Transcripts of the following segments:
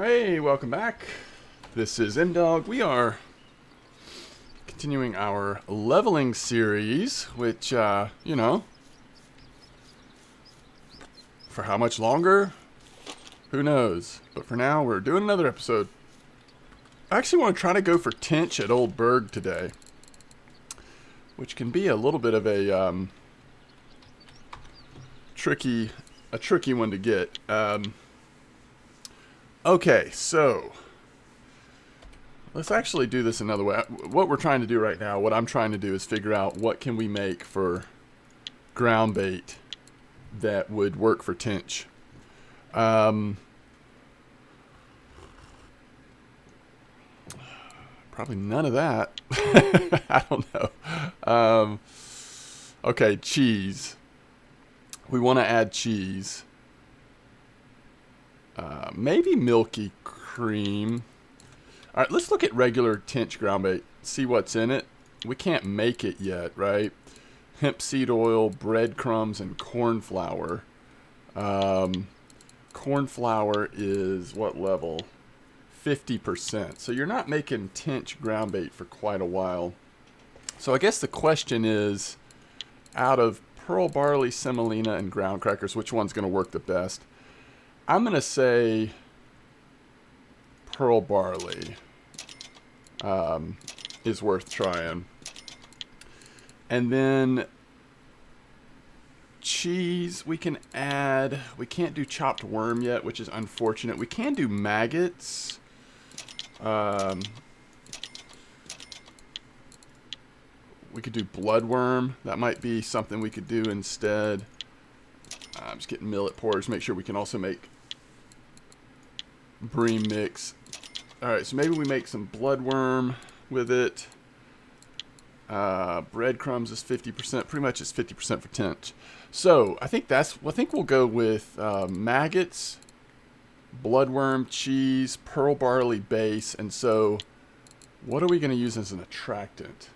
Hey, welcome back. This is MDawg. We are continuing our leveling series, which, for how much longer? Who knows? But for now, we're doing another episode. I actually want to try to go for Tench at Old Berg today, which can be a little bit of a tricky one to get. Okay, so let's actually do this another way. What we're trying to do right now, what I'm trying to do is figure out what can we make for ground bait that would work for Tench. Probably none of that. I don't know. Okay, cheese. We want to add cheese. Maybe milky cream. All right, let's look at regular Tench ground bait. See what's in it. We can't make it yet, right? Hemp seed oil, breadcrumbs, and corn flour. Corn flour is what level? 50%. So you're not making Tench ground bait for quite a while. So I guess the question is, out of pearl barley, semolina, and ground crackers, which one's going to work the best? I'm going to say pearl barley is worth trying. And then cheese we can add. We can't do chopped worm yet, which is unfortunate. We can do maggots. We could do bloodworm. That might be something we could do instead. I'm just getting millet porridge. Make sure we can also make bream mix. Alright, so maybe we make some bloodworm with it. Breadcrumbs is 50%. Pretty much it's 50% for Tench. So I think we'll go with maggots, bloodworm, cheese, pearl barley base. And so what are we going to use as an attractant?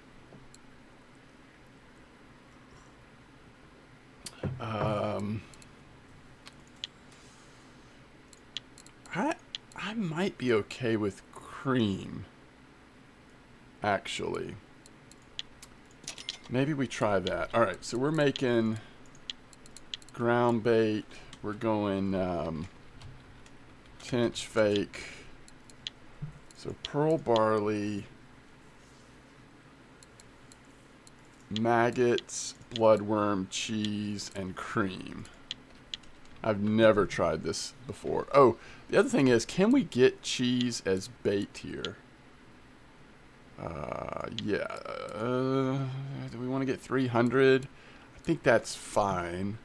I might be okay with cream, actually. Maybe we try that. Alright, so we're making ground bait. We're going Tench fake. So pearl barley, maggots, bloodworm, cheese, and cream. I've never tried this before. Oh, the other thing is, can we get cheese as bait here? Yeah. Do we want to get 300? I think that's fine.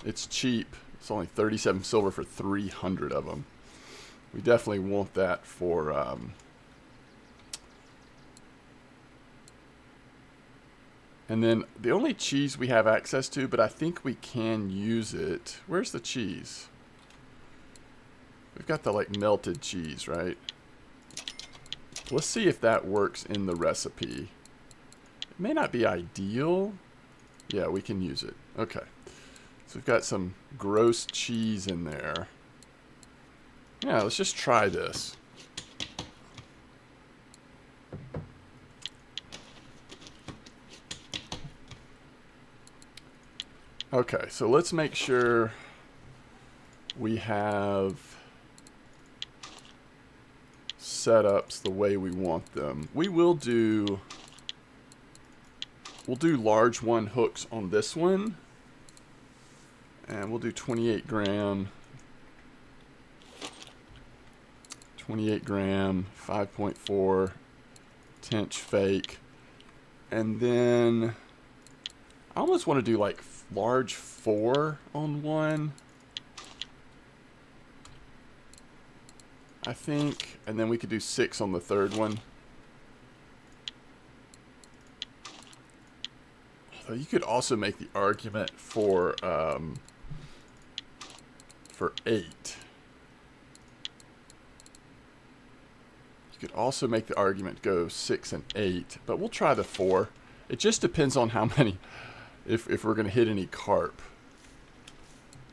It's cheap. It's only 37 silver for 300 of them. We definitely want that for... And then the only cheese we have access to, but I think we can use it. Where's the cheese? We've got the melted cheese, right? Let's see if that works in the recipe. It may not be ideal. Yeah, we can use it. Okay. So we've got some gross cheese in there. Yeah, let's just try this. Okay, so let's make sure we have setups the way we want them. We'll do large one hooks on this one. And we'll do 28 gram, 5.4 Tench fake. And then I almost want to do large 4 on one, I think, and then we could do 6 on the third one. Although you could also make the argument for 8. You could also make the argument go 6 and 8, but we'll try the 4. It just depends on how many, if we're going to hit any carp.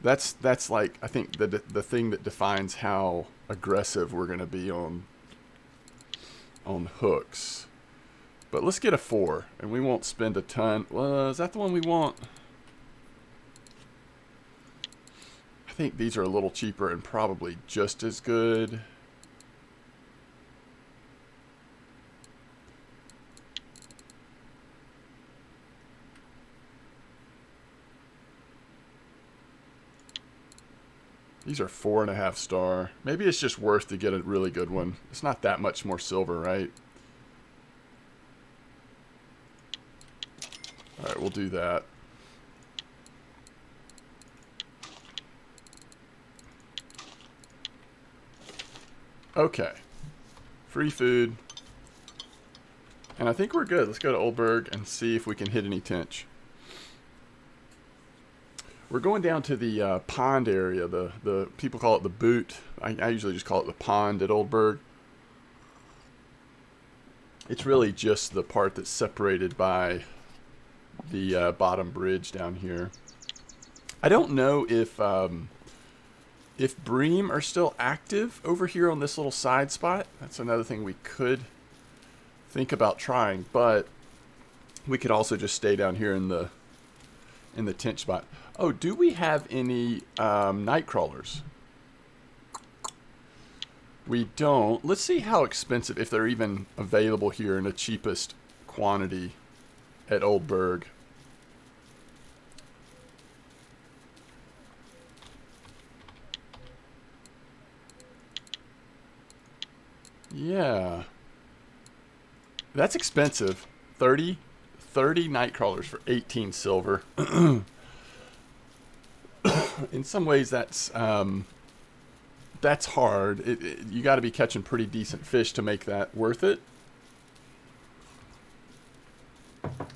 That's like, I think the thing that defines how aggressive we're going to be on hooks. But let's get a 4, and we won't spend a ton. Well, is that the one we want? I think these are a little cheaper and probably just as good. These are 4.5 star. Maybe it's just worth to get a really good one. It's not that much more silver, right? All right, we'll do that. Okay. Free food. And I think we're good. Let's go to Oldberg and see if we can hit any tench. We're going down to the pond area. The people call it the boot. I usually just call it the pond at Oldberg. It's really just the part that's separated by the bottom bridge down here. I don't know if bream are still active over here on this little side spot. That's another thing we could think about trying, but we could also just stay down here in the tench spot. Oh, do we have any night crawlers? We don't. Let's see how expensive, if they're even available here in the cheapest quantity at Oldberg. Yeah. That's expensive. 30 night crawlers for 18 silver. In some ways, that's hard. You got to be catching pretty decent fish to make that worth it.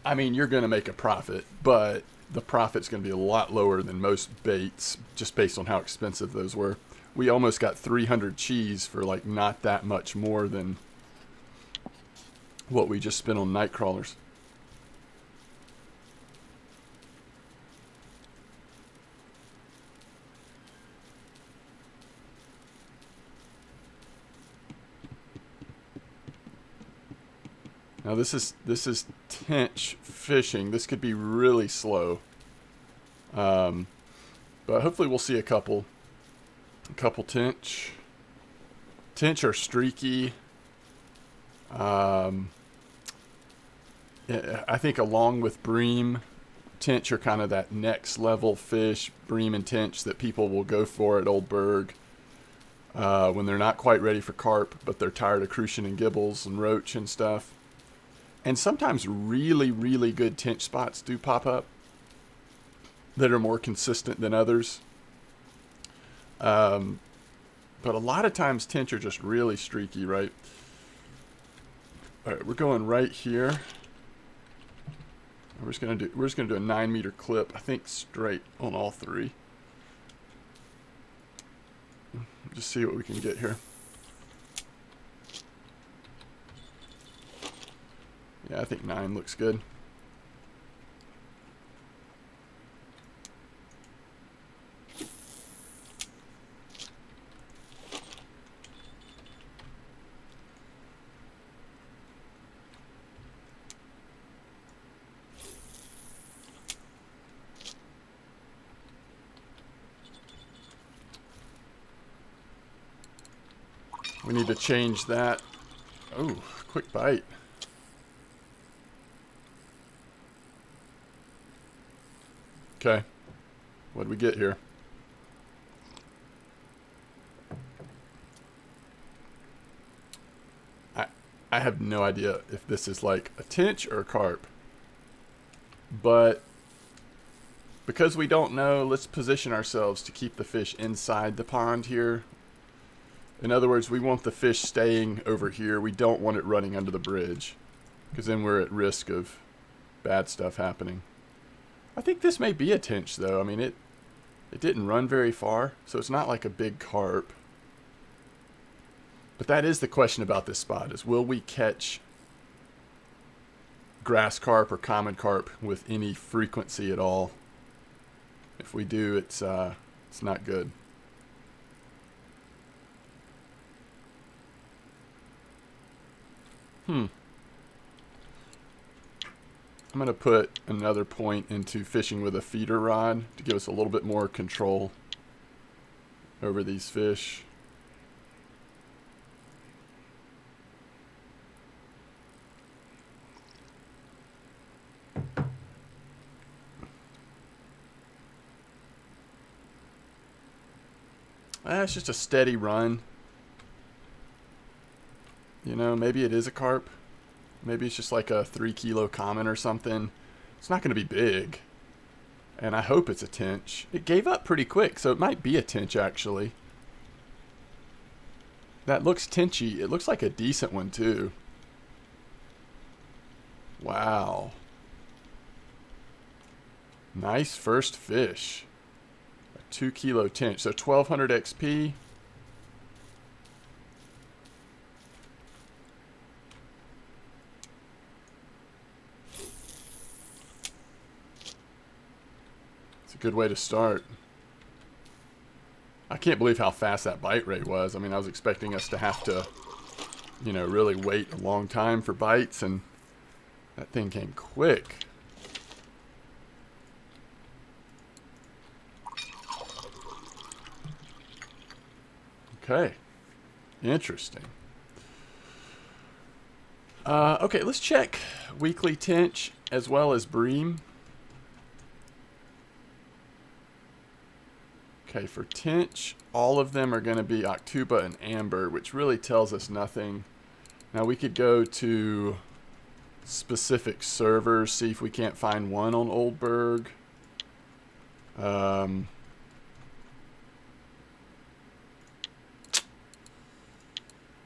I mean, you're going to make a profit, but the profit's going to be a lot lower than most baits, just based on how expensive those were. We almost got 300 cheese for like not that much more than what we just spent on night crawlers. Now this is tench fishing. This could be really slow, but hopefully we'll see a couple tench. Tench are streaky. I think along with bream, tench are kind of that next level fish. Bream and tench that people will go for at Oldberg when they're not quite ready for carp, but they're tired of crucian and gibbles and roach and stuff. And sometimes really, really good tench spots do pop up that are more consistent than others. But a lot of times tench are just really streaky, right? All right, we're going right here. We're just gonna do a 9-meter clip, I think straight on all three. Just see what we can get here. Yeah, I think 9 looks good. We need to change that. Oh, quick bite. Okay, what do we get here? I have no idea if this is like a tench or a carp. But because we don't know, let's position ourselves to keep the fish inside the pond here. In other words, we want the fish staying over here. We don't want it running under the bridge, because then we're at risk of bad stuff happening. I think this may be a tench, though. I mean, it didn't run very far, so it's not like a big carp. But that is the question about this spot, is will we catch grass carp or common carp with any frequency at all? If we do, it's It's not good. I'm going to put another point into fishing with a feeder rod to give us a little bit more control over these fish. It's just a steady run. You know, maybe it is a carp. Maybe it's just like a 3 kilo common or something. It's not going to be big. And I hope it's a tench. It gave up pretty quick, so it might be a tench actually. That looks tenchy. It looks like a decent one too. Wow. Nice first fish. A 2 kilo tench. So 1200 XP. Good way to start. I can't believe how fast that bite rate was. I mean, I was expecting us to have to, you know, really wait a long time for bites, and that thing came quick. Okay. Interesting. Okay, let's check weekly tench as well as bream. Okay, for tench, all of them are going to be Octuba and Amber, which really tells us nothing. Now we could go to specific servers, see if we can't find one on Oldberg. We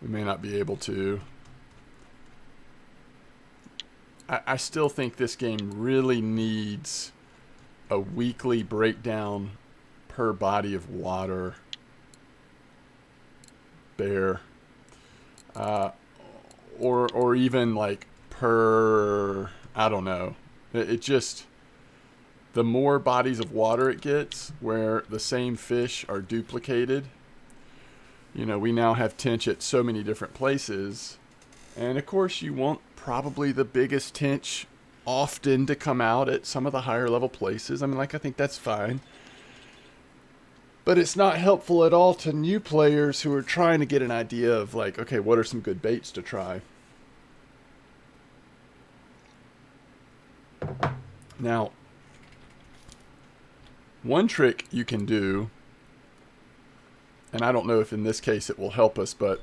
may not be able to. I still think this game really needs a weekly breakdown per body of water bear, or even like per, I don't know. It just, the more bodies of water it gets where the same fish are duplicated. You know, we now have tench at so many different places, and of course you want probably the biggest tench often to come out at some of the higher level places. I mean, like, I think that's fine. But it's not helpful at all to new players who are trying to get an idea of, like, okay, what are some good baits to try? Now, one trick you can do, and I don't know if in this case it will help us, but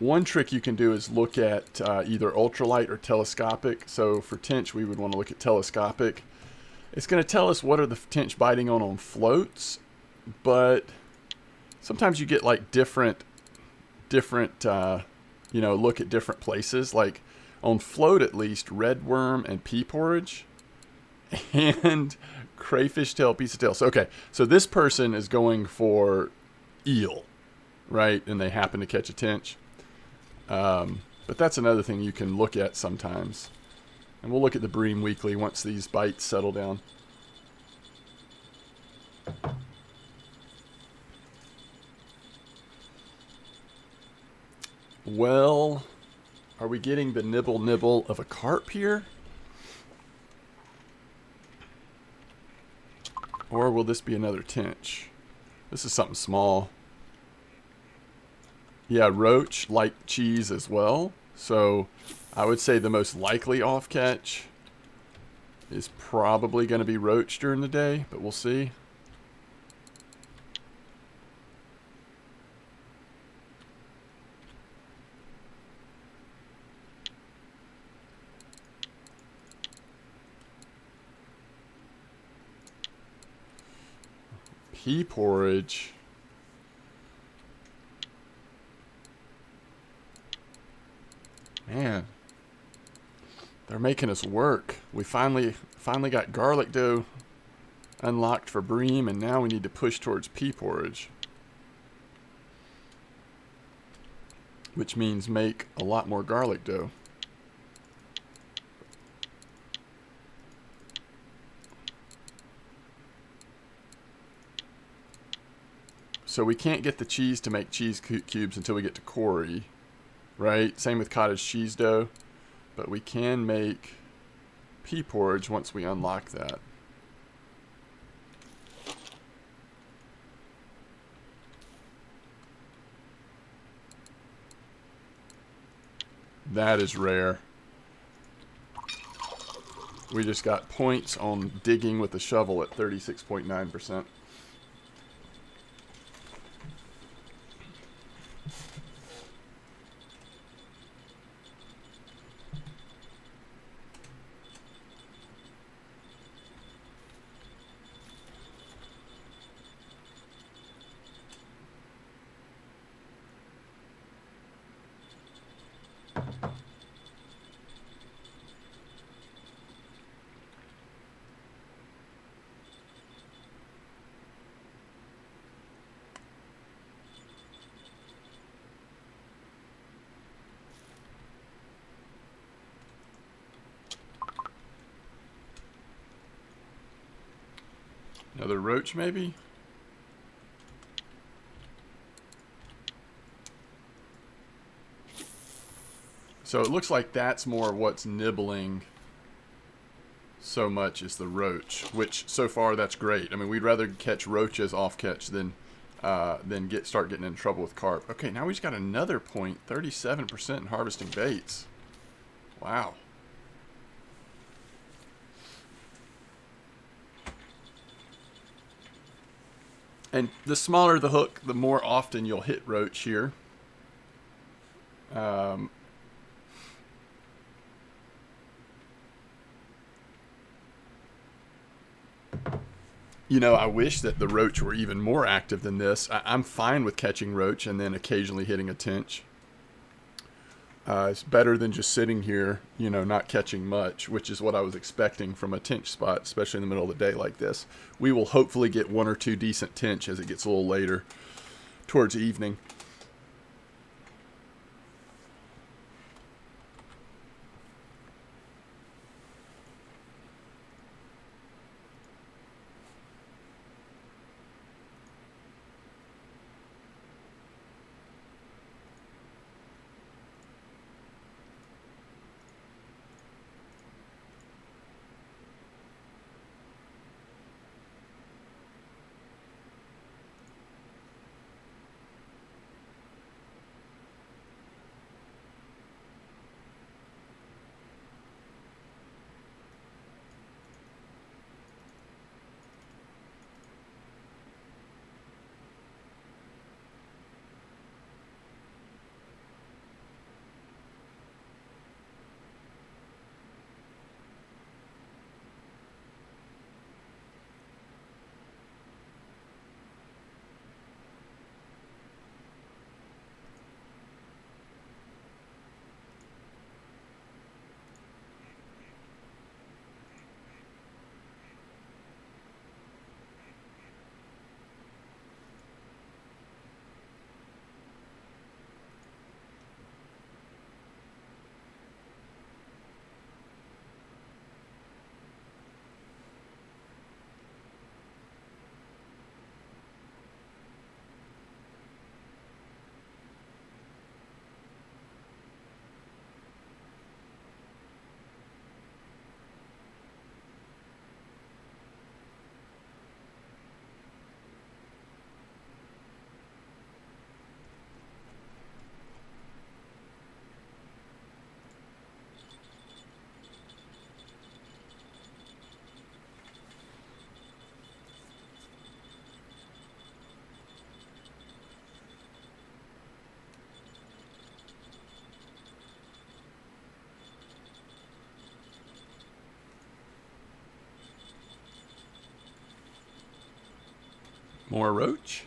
one trick you can do is look at either ultralight or telescopic. So for tench, we would want to look at telescopic. It's going to tell us what are the tench biting on floats, but sometimes you get like different, you know, look at different places. Like on float, at least, red worm and pea porridge and crayfish tail, piece of tail. So, okay, so this person is going for eel, right? And they happen to catch a tench. But that's another thing you can look at sometimes. And we'll look at the bream weekly once these bites settle down. Well, are we getting the nibble of a carp here? Or will this be another tench? This is something small. Yeah, roach, like cheese as well. So I would say the most likely off catch is probably going to be roach during the day, but we'll see. Pea porridge. Man, they're making us work. We finally got garlic dough unlocked for bream, and now we need to push towards pea porridge, which means make a lot more garlic dough. So we can't get the cheese to make cheese cubes until we get to Corey, right? Same with cottage cheese dough. But we can make pea porridge once we unlock that. That is rare. We just got points on digging with the shovel at 36.9%. Another roach, maybe? So it looks like that's more what's nibbling so much is the roach, which so far that's great. I mean, we'd rather catch roaches off catch than start getting in trouble with carp. Okay, now we just got another point, 37% in harvesting baits. Wow. And the smaller the hook, the more often you'll hit roach here. You know, I wish that the roach were even more active than this. I'm fine with catching roach and then occasionally hitting a tench. It's better than just sitting here, you know, not catching much, which is what I was expecting from a tench spot, especially in the middle of the day like this. We will hopefully get one or two decent tench as it gets a little later towards evening. More roach.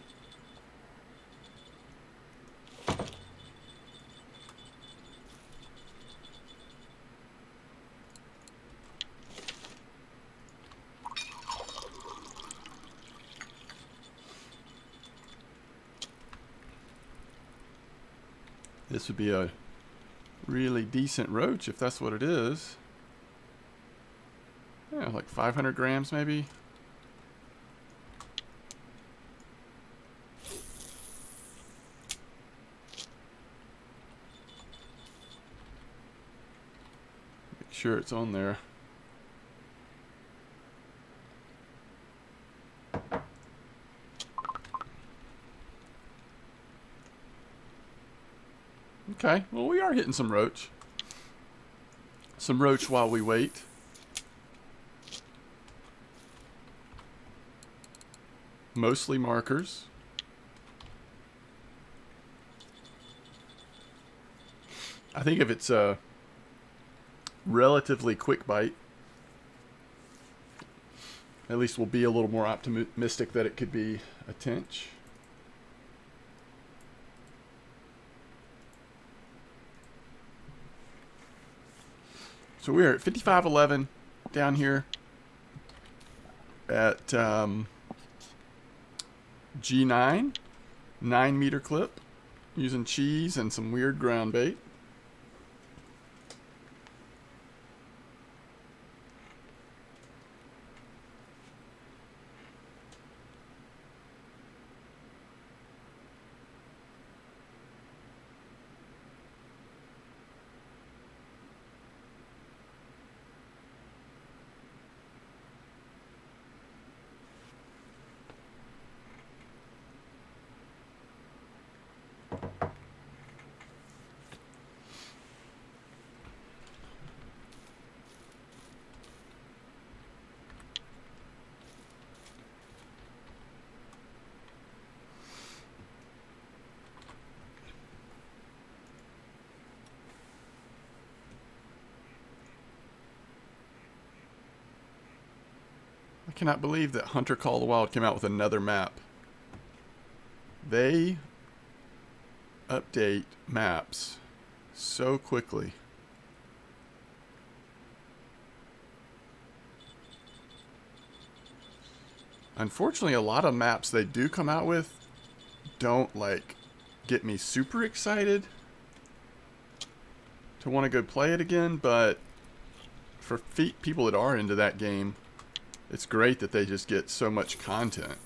This would be a really decent roach if that's what it is. Yeah, like 500 grams maybe. sure it's on there. Okay, well, we are hitting some roach. Some roach while we wait. Mostly markers. I think if it's a relatively quick bite, at least we'll be a little more optimistic that it could be a tench. So we're at 55.11 down here at G9, 9-meter clip, using cheese and some weird ground bait. I cannot believe that Hunter Call of the Wild came out with another map. They update maps so quickly. Unfortunately, a lot of maps they do come out with don't like get me super excited to want to go play it again, but for people that are into that game, it's great that they just get so much content.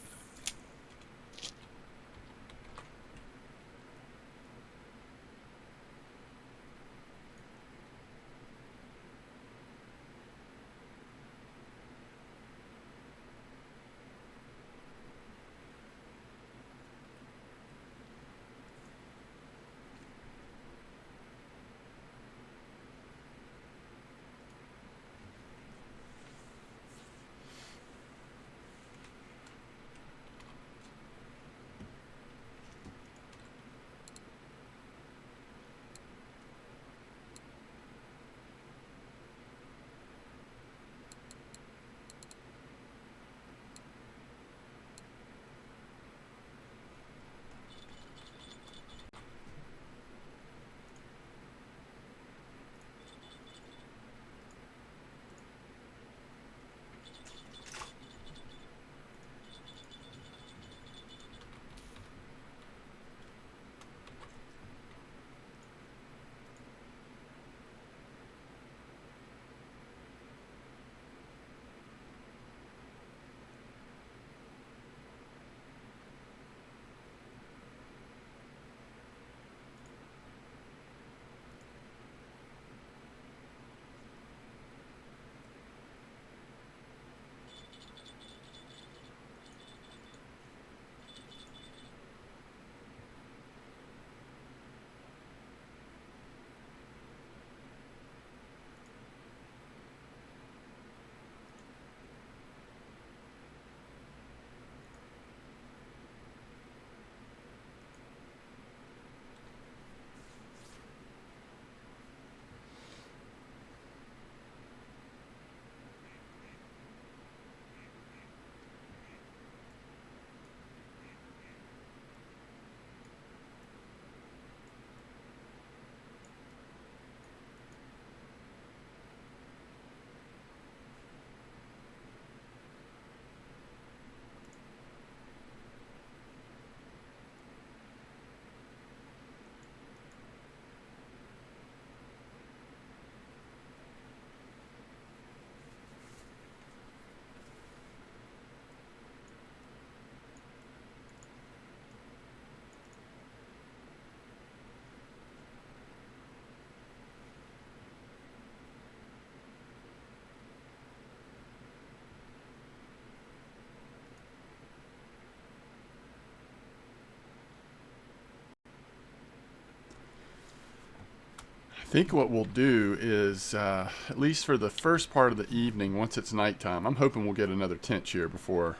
think what we'll do is, at least for the first part of the evening, once it's nighttime, I'm hoping we'll get another tench here before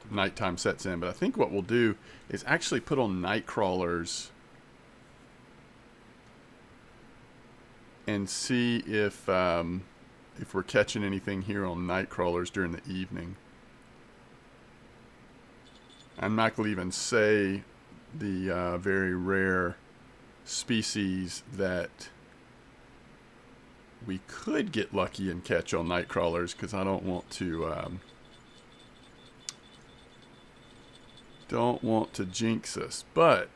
nighttime sets in. But I think what we'll do is actually put on night crawlers and see if we're catching anything here on night crawlers during the evening. I'm not going to even say the very rare species that we could get lucky and catch on night crawlers, because I don't want to jinx us. But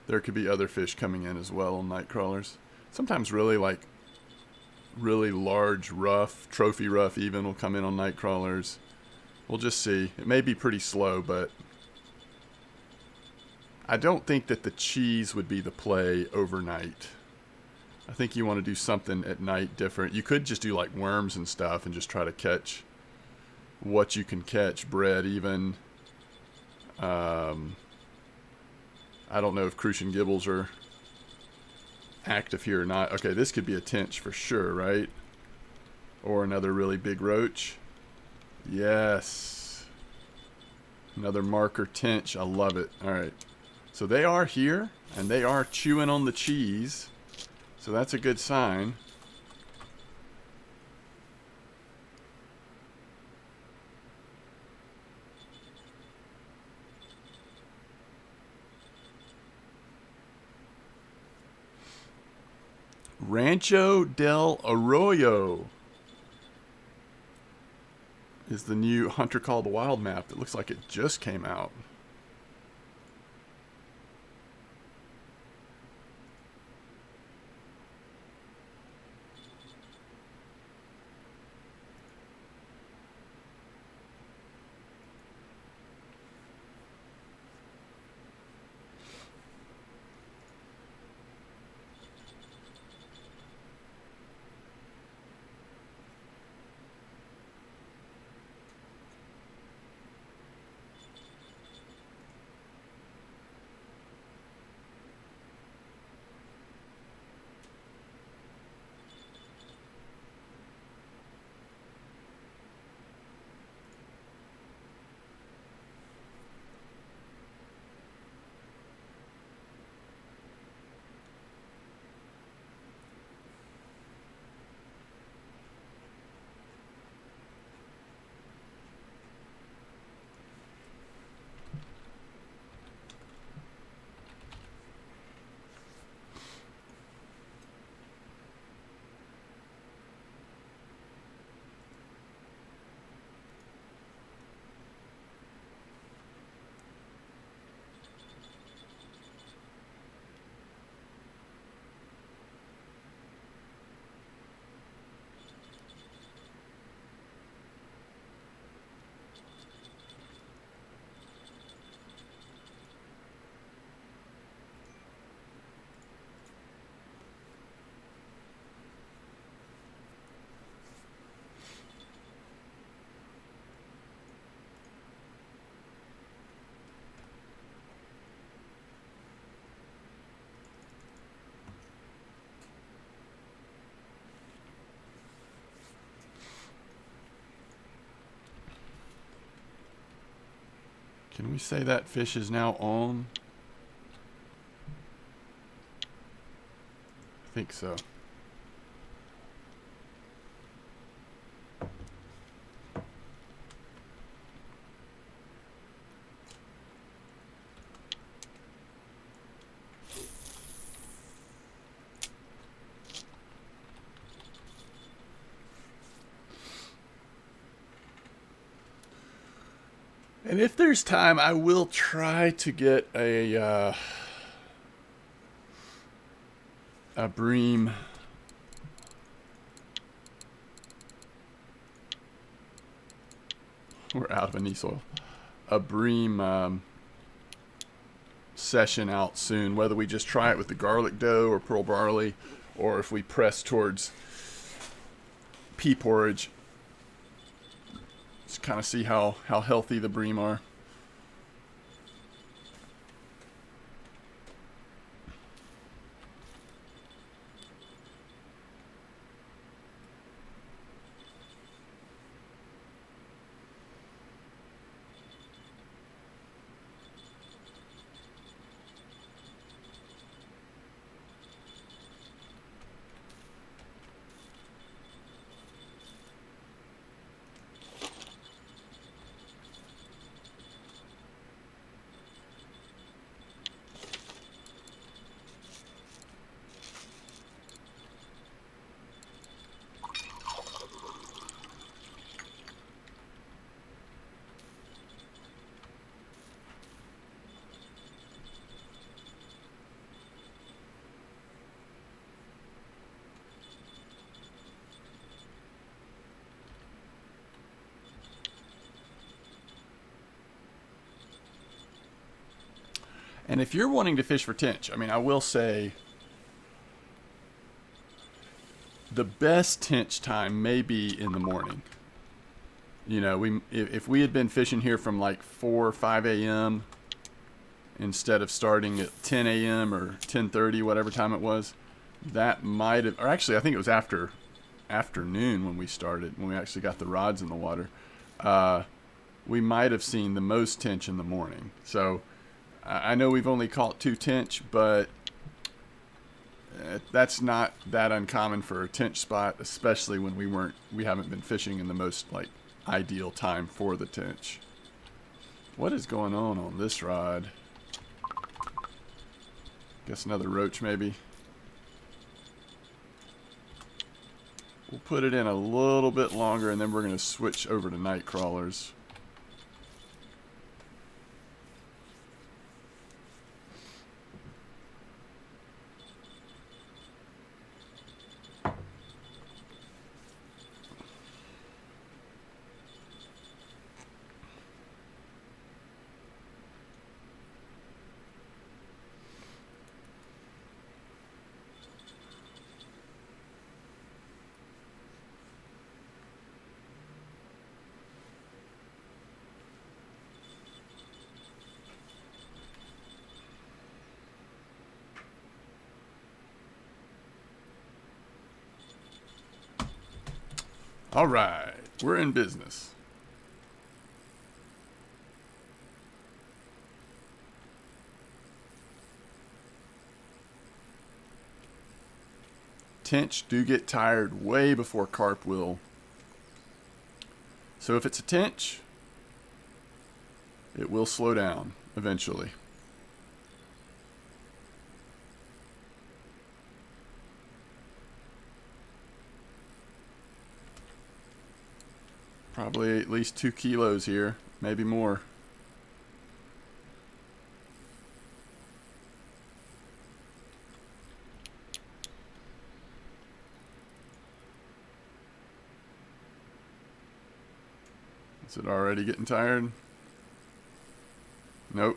there could be other fish coming in as well on night crawlers. Sometimes really large rough, trophy rough even, will come in on night crawlers. We'll just see. It may be pretty slow, but I don't think that the cheese would be the play overnight. I think you want to do something at night different. You could just do like worms and stuff and just try to catch what you can catch. Bread even. I don't know if crucian gibbles are active here or not. Okay, this could be a tench for sure, right? Or another really big roach. Yes. Another marker tench. I love it. All right. So they are here, and they are chewing on the cheese. So that's a good sign. Rancho del Arroyo is the new Hunter Call the Wild map that looks like it just came out. Can we say that fish is now on? I think so. And if there's time, I will try to get a bream. We're out of anise oil. A bream session out soon. Whether we just try it with the garlic dough or pearl barley, or if we press towards pea porridge. Just kind of see how healthy the bream are. And if you're wanting to fish for tench, I mean, I will say the best tench time may be in the morning. You know, if we had been fishing here from like 4 or 5 a.m. instead of starting at 10 a.m. or 10:30, whatever time it was, that might have, or actually I think it was afternoon when we started, when we actually got the rods in the water. We might have seen the most tench in the morning. So I know we've only caught 2 tench, but that's not that uncommon for a tench spot, especially when we haven't been fishing in the most like ideal time for the tench. What is going on this rod? Guess another roach maybe. We'll put it in a little bit longer and then we're going to switch over to night crawlers. All right, we're in business. Tench do get tired way before carp will. So if it's a tench, it will slow down eventually. Probably at least 2 kilos here, maybe more. Is it already getting tired? Nope.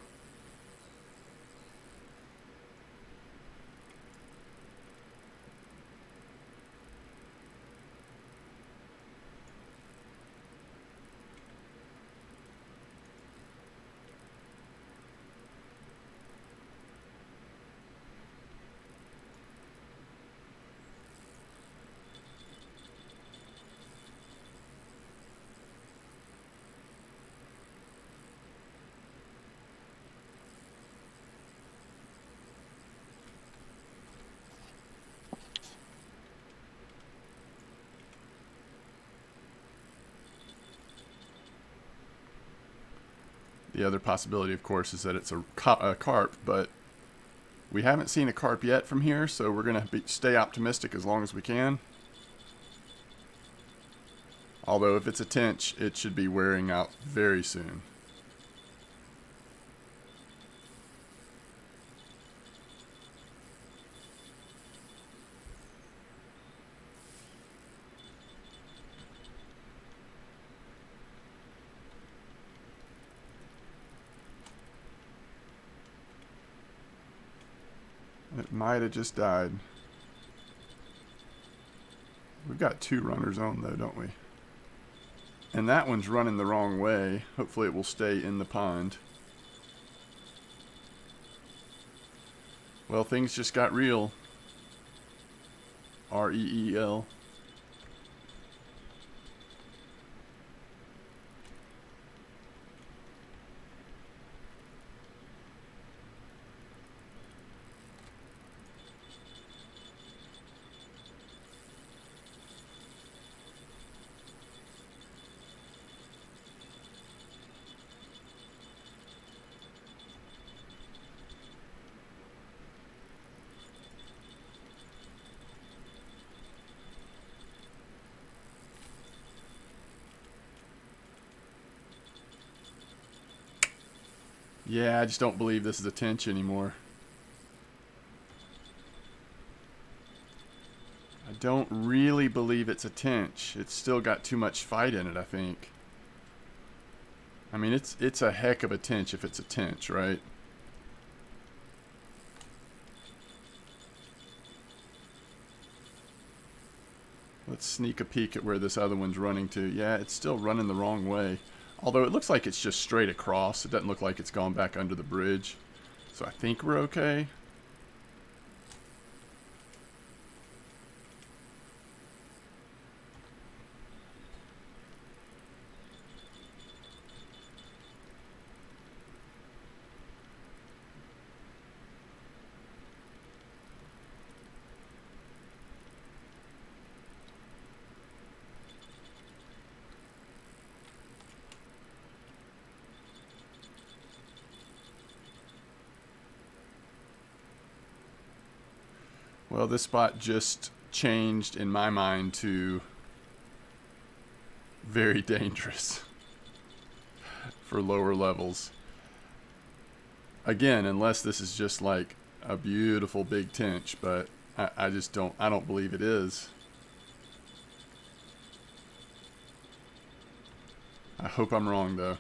The other possibility, of course, is that it's a carp, but we haven't seen a carp yet from here, so we're going to stay optimistic as long as we can. Although if it's a tench, it should be wearing out very soon. It might have just died. We've got 2 runners on though, don't we? And that one's running the wrong way. Hopefully it will stay in the pond. Well, things just got real. R-E-E-L. Yeah, I just don't believe this is a tench anymore. I don't really believe it's a tench. It's still got too much fight in it, I think. I mean, it's a heck of a tench if it's a tench, right? Let's sneak a peek at where this other one's running to. Yeah, it's still running the wrong way. Although it looks like it's just straight across. It doesn't look like it's gone back under the bridge. So I think we're okay. Well, this spot just changed in my mind to very dangerous for lower levels. Again, unless this is just like a beautiful big tench, but I just don't believe it is. I hope I'm wrong though.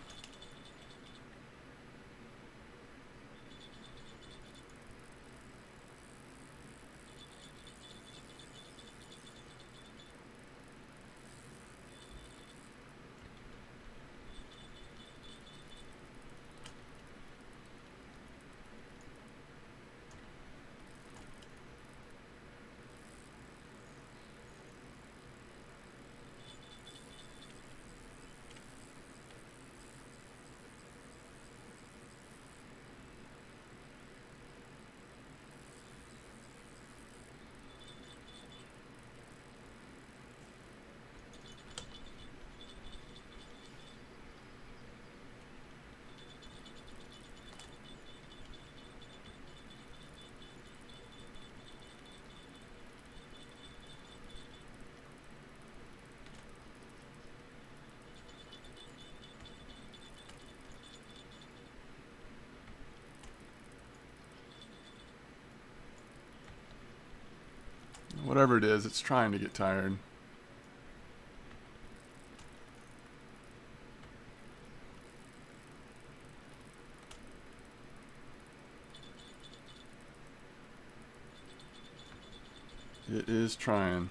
Whatever it is, it's trying to get tired. It is trying.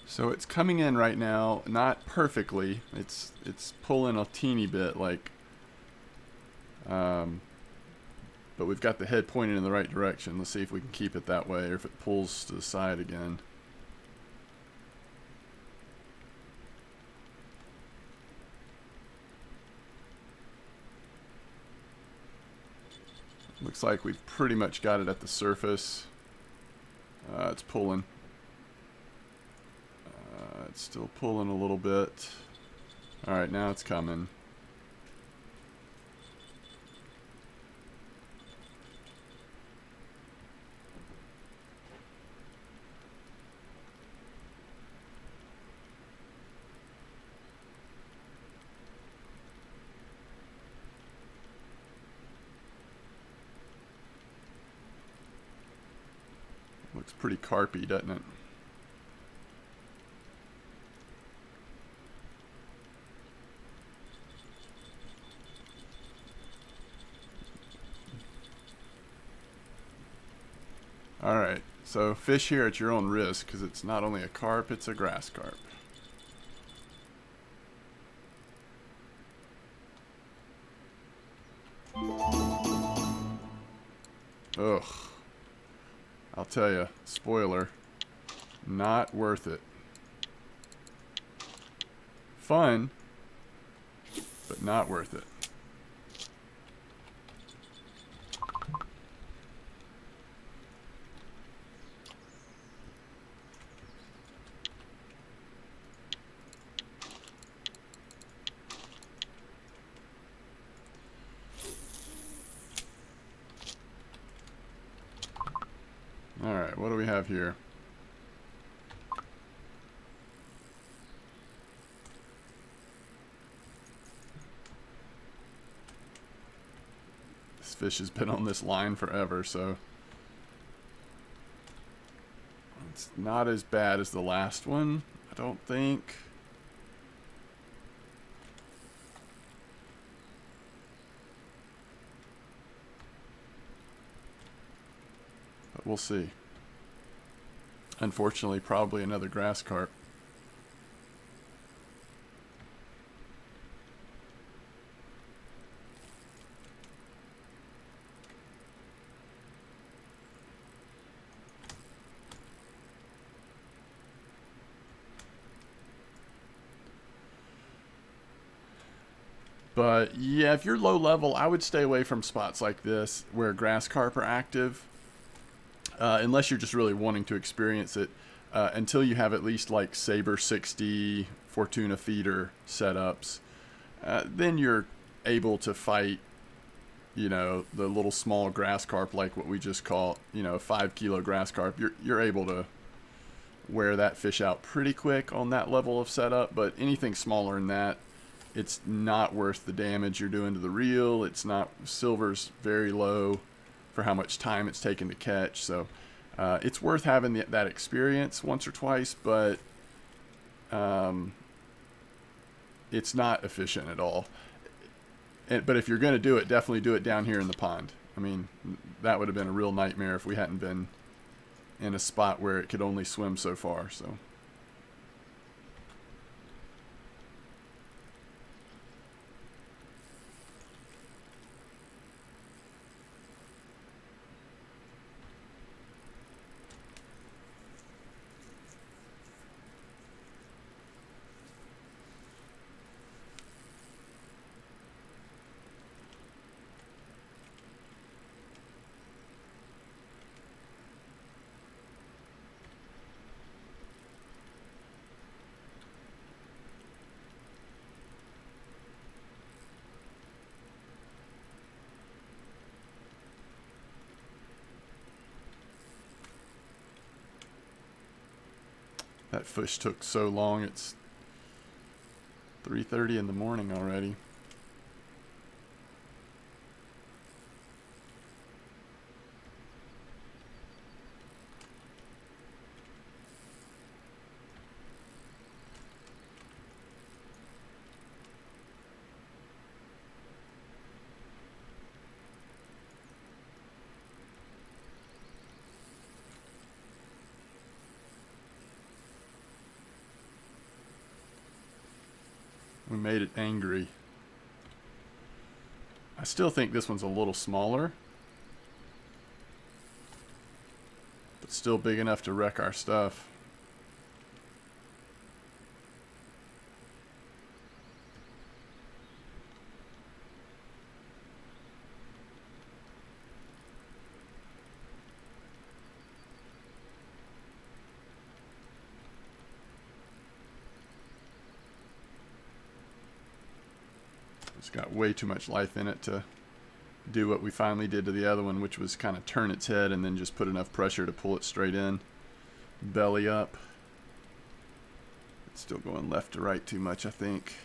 So it's coming in right now, not perfectly. It's pulling a teeny bit, like, but we've got the head pointed in the right direction. Let's see if we can keep it that way, or if it pulls to the side again. Looks like we've pretty much got it at the surface. It's pulling. It's still pulling a little bit. Alright, now it's coming. Looks pretty carpy, doesn't it? Alright, so fish here at your own risk, because it's not only a carp, it's a grass carp. Ugh. I'll tell you, spoiler, not worth it. Fun, but not worth it. have here? This fish has been on this line forever, so it's not as bad as the last one, I don't think. But we'll see. Unfortunately, probably another grass carp. But yeah, if you're low level, I would stay away from spots like this where grass carp are active, unless you're just really wanting to experience it, until you have at least like Saber 60, Fortuna feeder setups. Then you're able to fight, you know, the little small grass carp like what we just caught, you know, a 5 kilo grass carp. You're able to wear that fish out pretty quick on that level of setup, but anything smaller than that, it's not worth the damage you're doing to the reel. It's not, silver's very low for how much time it's taken to catch. So it's worth having that experience once or twice, but it's not efficient at all. But if you're going to do it, definitely do it down here in the pond. I mean, that would have been a real nightmare if we hadn't been in a spot where it could only swim so far. So. That fish took so long, it's 3:30 in the morning already. We made it angry. I still think this one's a little smaller, but still big enough to wreck our stuff. It's got way too much life in it to do what we finally did to the other one, which was kind of turn its head and then just put enough pressure to pull it straight in, belly up. It's still going left to right too much, I think.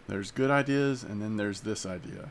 There's good ideas, and then there's this idea.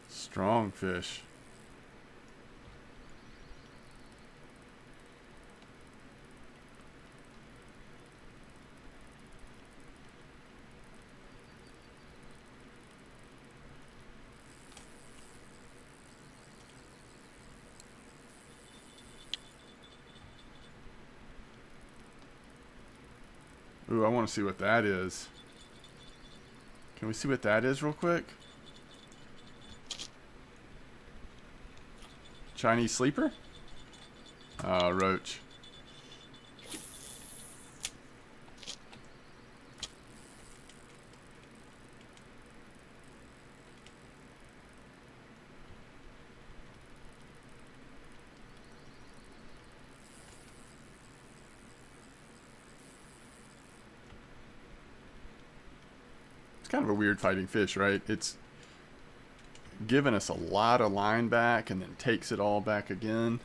Strong fish. Ooh, I want to see what that is. Can we see what that is real quick? Chinese sleeper? Roach. It's kind of a weird fighting fish, right? It's giving us a lot of line back and then takes it all back again.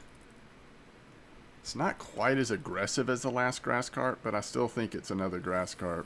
It's not quite as aggressive as the last grass carp, but I still think it's another grass carp.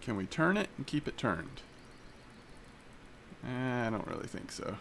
Can we turn it and keep it turned? I don't really think so.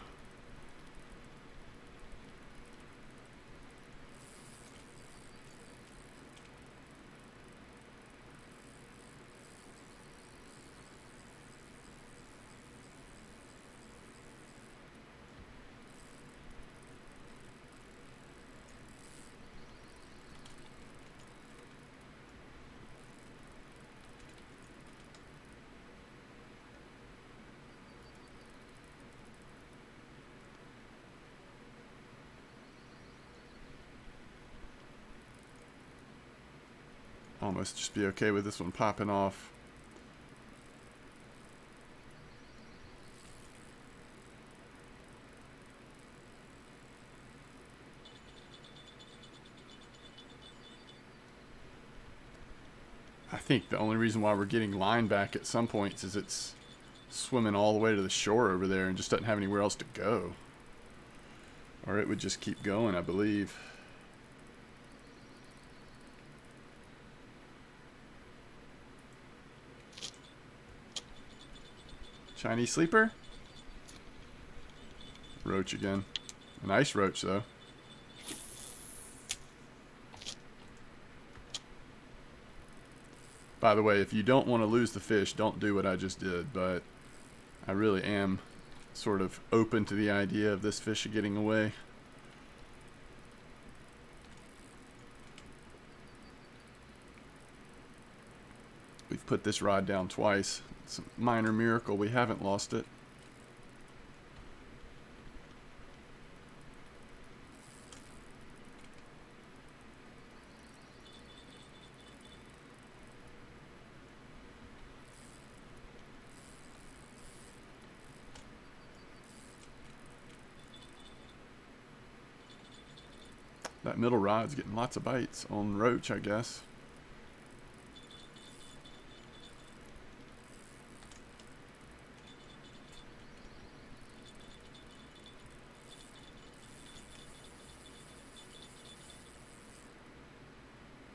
Almost just be okay with this one popping off. I think the only reason why we're getting line back at some points is it's swimming all the way to the shore over there and just doesn't have anywhere else to go. Or it would just keep going, I believe. Chinese sleeper? Roach again. A nice roach, though. By the way, if you don't want to lose the fish, don't do what I just did, but I really am sort of open to the idea of this fish getting away. We've I've put this rod down twice. It's a minor miracle we haven't lost it. That middle rod's getting lots of bites on roach, I guess.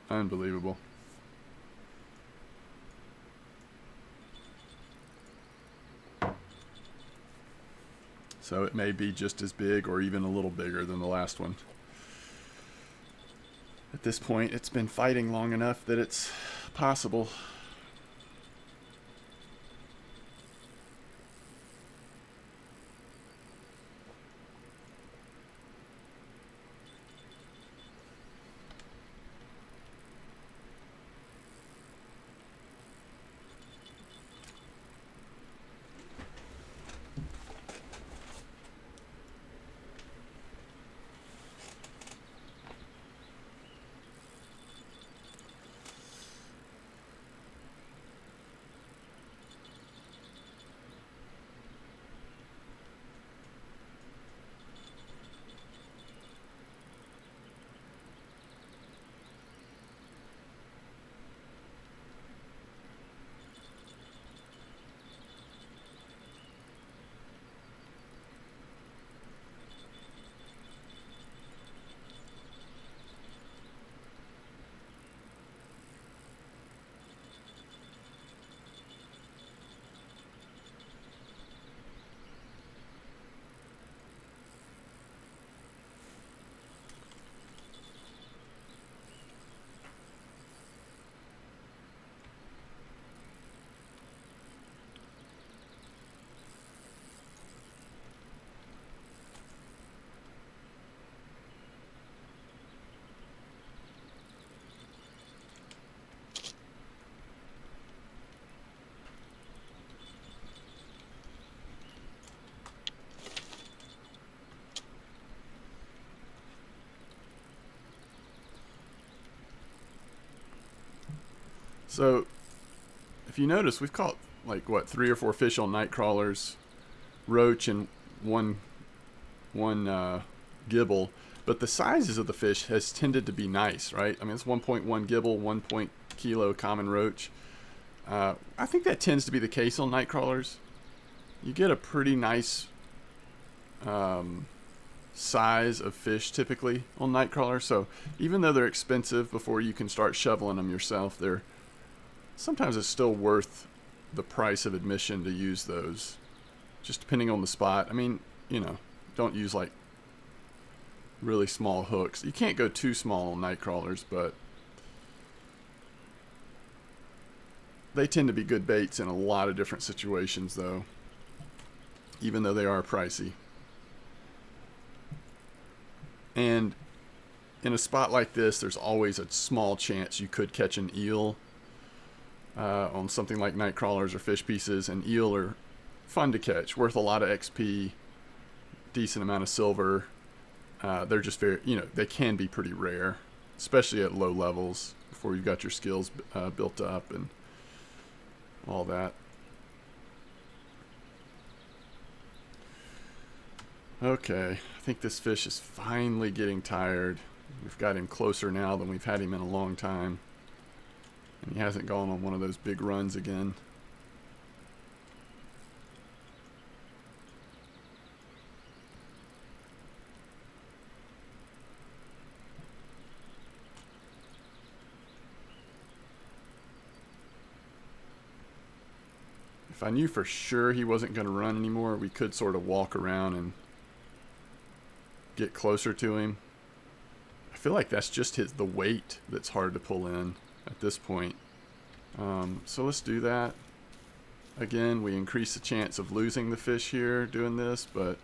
Unbelievable. So it may be just as big or even a little bigger than the last one. At this point, it's been fighting long enough that it's possible. So, if you notice, we've caught like what 3 or 4 fish on night crawlers, roach, and one gibble. But the sizes of the fish has tended to be nice, right? I mean, it's 1.1 gibble, 1 kilo common roach. I think that tends to be the case on night crawlers. You get a pretty nice size of fish typically on night crawlers. So even though they're expensive before you can start shoveling them yourself, they're sometimes it's still worth the price of admission to use those, just depending on the spot. I mean, you know, don't use like really small hooks. You can't go too small on night crawlers, but they tend to be good baits in a lot of different situations though, even though they are pricey. And in a spot like this, there's always a small chance you could catch an eel on something like night crawlers or fish pieces. And eel are fun to catch, worth a lot of XP, decent amount of silver. They're just very, you know, they can be pretty rare, especially at low levels before you've got your skills built up and all that. Okay, I think this fish is finally getting tired. We've got him closer now than we've had him in a long time. And he hasn't gone on one of those big runs again. If I knew for sure he wasn't going to run anymore, we could sort of walk around and get closer to him. I feel like that's just the weight that's hard to pull in at this point. So let's do that. Again, we increase the chance of losing the fish here doing this, but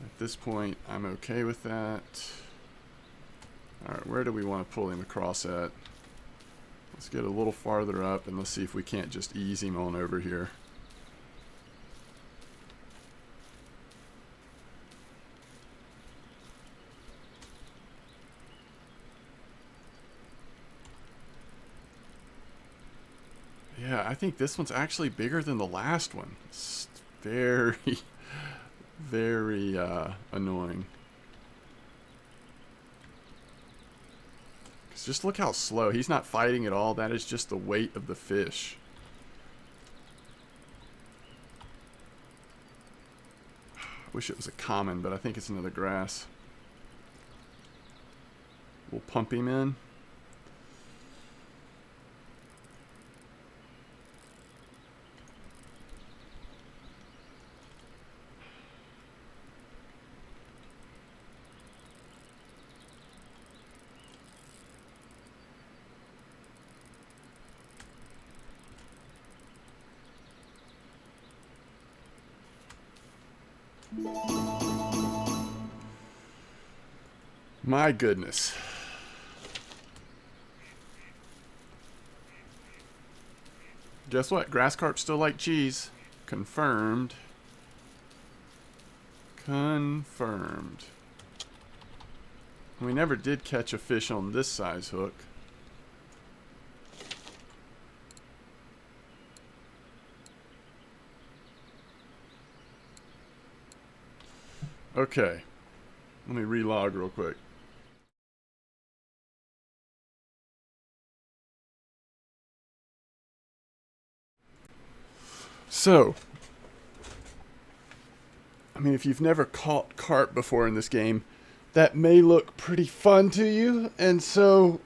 at this point, I'm okay with that. Alright, where do we want to pull him across at? Let's get a little farther up and let's see if we can't just ease him on over here. Yeah, I think this one's actually bigger than the last one. It's very, very annoying. Because just look how slow. He's not fighting at all. That is just the weight of the fish. I wish it was a common, but I think it's another grass. We'll pump him in. My goodness. Guess what? Grass carp still like cheese. Confirmed. Confirmed. We never did catch a fish on this size hook. Okay. Let me relog real quick. So, I mean, if you've never caught carp before in this game, that may look pretty fun to you. And so,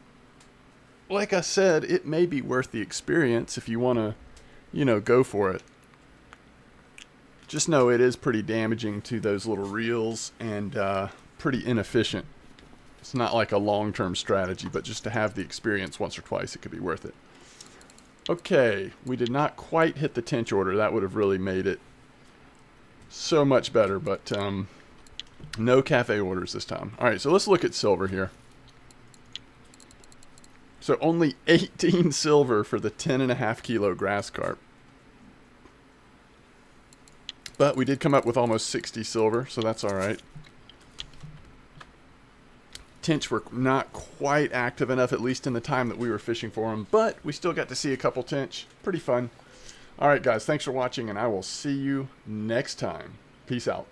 like I said, it may be worth the experience if you want to, you know, go for it. Just know it is pretty damaging to those little reels and pretty inefficient. It's not like a long-term strategy, but just to have the experience once or twice, it could be worth it. Okay, we did not quite hit the Tench order. That would have really made it so much better, but no cafe orders this time. All right, so let's look at silver here. So only 18 silver for the 10.5 kilo grass carp. But we did come up with almost 60 silver, so that's all right. Tench were not quite active enough, at least in the time that we were fishing for them, but we still got to see a couple tench. Pretty fun. All right, guys, thanks for watching, and I will see you next time. Peace out.